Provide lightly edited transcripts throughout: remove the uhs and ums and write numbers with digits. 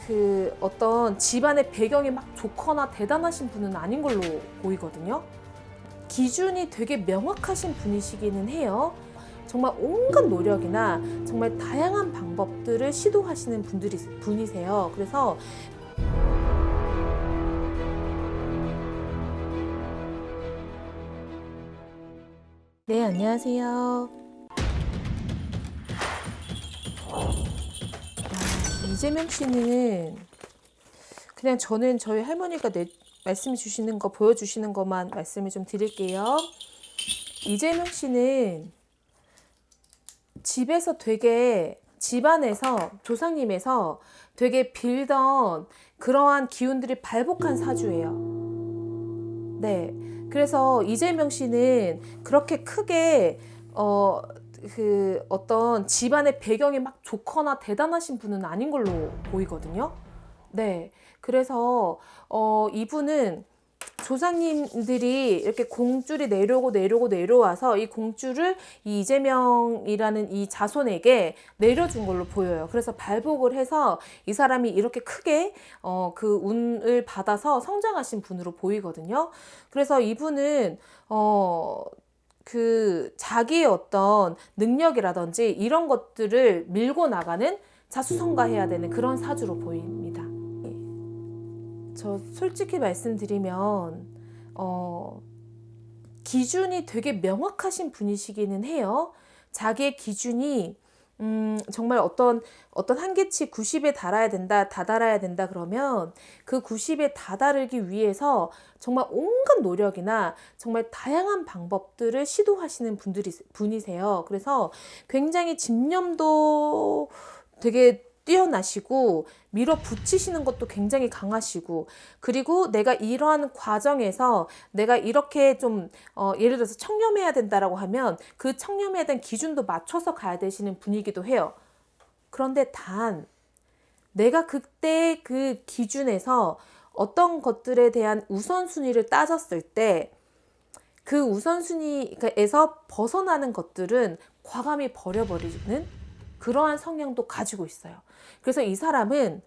그 어떤 집안의 배경이 막 좋거나 대단하신 분은 아닌 걸로 보이거든요. 기준이 되게 명확하신 분이시기는 해요. 정말 온갖 노력이나 정말 다양한 방법들을 시도하시는 분이세요. 그래서 네, 안녕하세요. 이재명 씨는 그냥 저는 저희 할머니가 말씀 주시는 거, 보여주시는 것만 말씀을 좀 드릴게요. 이재명 씨는 집안에서 조상님에서 되게 빌던 그러한 기운들이 발복한 사주예요. 네. 그래서 이재명 씨는 그렇게 크게 어떤 집안의 배경이 막 좋거나 대단하신 분은 아닌 걸로 보이거든요. 네. 그래서 이분은 조상님들이 이렇게 공줄이 내려와서 이 공줄을 이 이재명이라는 이 자손에게 내려준 걸로 보여요. 그래서 발복을 해서 이 사람이 이렇게 크게 그 운을 받아서 성장하신 분으로 보이거든요. 그래서 이분은 그 자기의 어떤 능력이라든지 이런 것들을 밀고 나가는 자수성가해야 되는 그런 사주로 보입니다. 저 솔직히 말씀드리면 기준이 되게 명확하신 분이시기는 해요. 자기의 기준이 정말 어떤 한계치 90에 다다라야 된다 그러면 그 90에 다다르기 위해서 정말 온갖 노력이나 정말 다양한 방법들을 시도하시는 분이세요. 그래서 굉장히 집념도 되게 뛰어나시고 밀어붙이시는 것도 굉장히 강하시고, 그리고 내가 이러한 과정에서 내가 이렇게 좀 예를 들어서 청렴해야 된다라고 하면 그 청렴해야 되는 기준도 맞춰서 가야 되시는 분이기도 해요. 그런데 단 내가 그때 그 기준에서 어떤 것들에 대한 우선순위를 따졌을 때 그 우선순위에서 벗어나는 것들은 과감히 버려버리는 그러한 성향도 가지고 있어요. 그래서 이 사람은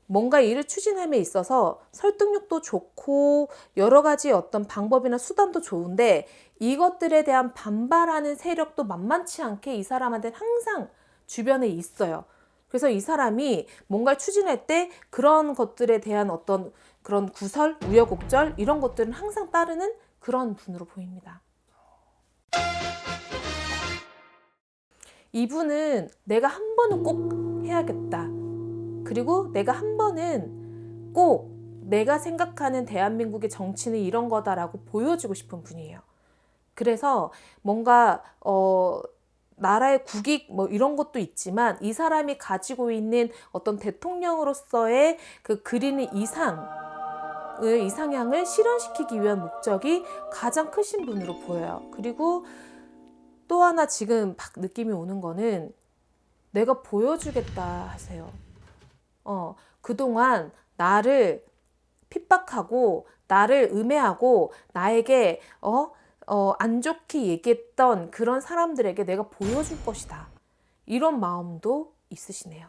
뭔가 일을 추진함에 있어서 설득력도 좋고 여러 가지 어떤 방법이나 수단도 좋은데 이것들에 대한 반발하는 세력도 만만치 않게 이 사람한테는 항상 주변에 있어요. 그래서 이 사람이 뭔가를 추진할 때 그런 것들에 대한 어떤 그런 구설, 우여곡절 이런 것들은 항상 따르는 그런 분으로 보입니다. 이분은 내가 한 번은 꼭 해야겠다. 그리고 내가 한 번은 꼭 내가 생각하는 대한민국의 정치는 이런 거다라고 보여주고 싶은 분이에요. 그래서 뭔가 나라의 국익 뭐 이런 것도 있지만 이 사람이 가지고 있는 어떤 대통령으로서의 그 그리는 이상향을 실현시키기 위한 목적이 가장 크신 분으로 보여요. 그리고 또 하나 지금 막 느낌이 오는 거는 내가 보여주겠다 하세요. 그동안 나를 핍박하고 나를 음해하고 나에게 안 좋게 얘기했던 그런 사람들에게 내가 보여줄 것이다. 이런 마음도 있으시네요.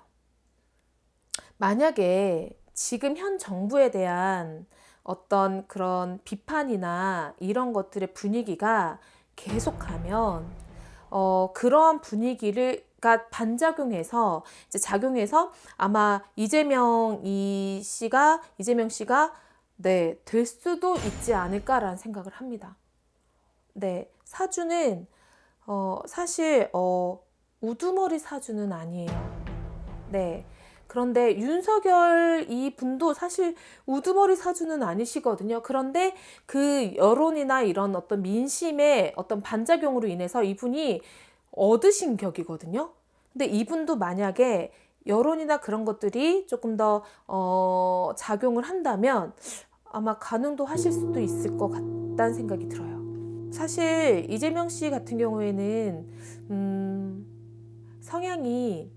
만약에 지금 현 정부에 대한 어떤 그런 비판이나 이런 것들의 분위기가 계속하면 그러한 분위기가 반작용해서 이제 작용해서 아마 이재명 씨가 네, 될 수도 있지 않을까라는 생각을 합니다. 네, 사주는 사실 우두머리 사주는 아니에요. 네. 그런데 윤석열 이분도 사실 우두머리 사주는 아니시거든요. 그런데 그 여론이나 이런 어떤 민심의 어떤 반작용으로 인해서 이분이 얻으신 격이거든요. 근데 이분도 만약에 여론이나 그런 것들이 조금 더 작용을 한다면 아마 가능도 하실 수도 있을 것 같다는 생각이 들어요. 사실 이재명 씨 같은 경우에는 성향이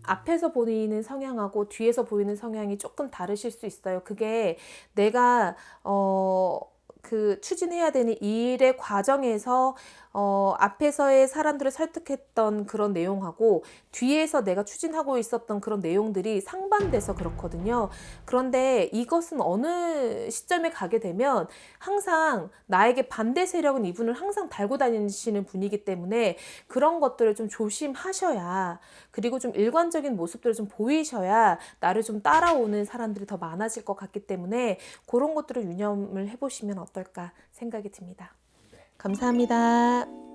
앞에서 보이는 성향하고 뒤에서 보이는 성향이 조금 다르실 수 있어요. 그게 내가 그 추진해야 되는 일의 과정에서 앞에서의 사람들을 설득했던 그런 내용하고 뒤에서 내가 추진하고 있었던 그런 내용들이 상반돼서 그렇거든요. 그런데 이것은 어느 시점에 가게 되면 항상 나에게 반대 세력은 이분을 항상 달고 다니시는 분이기 때문에 그런 것들을 좀 조심하셔야, 그리고 좀 일관적인 모습들을 좀 보이셔야 나를 좀 따라오는 사람들이 더 많아질 것 같기 때문에 그런 것들을 유념을 해보시면 어떨까 생각이 듭니다. 감사합니다.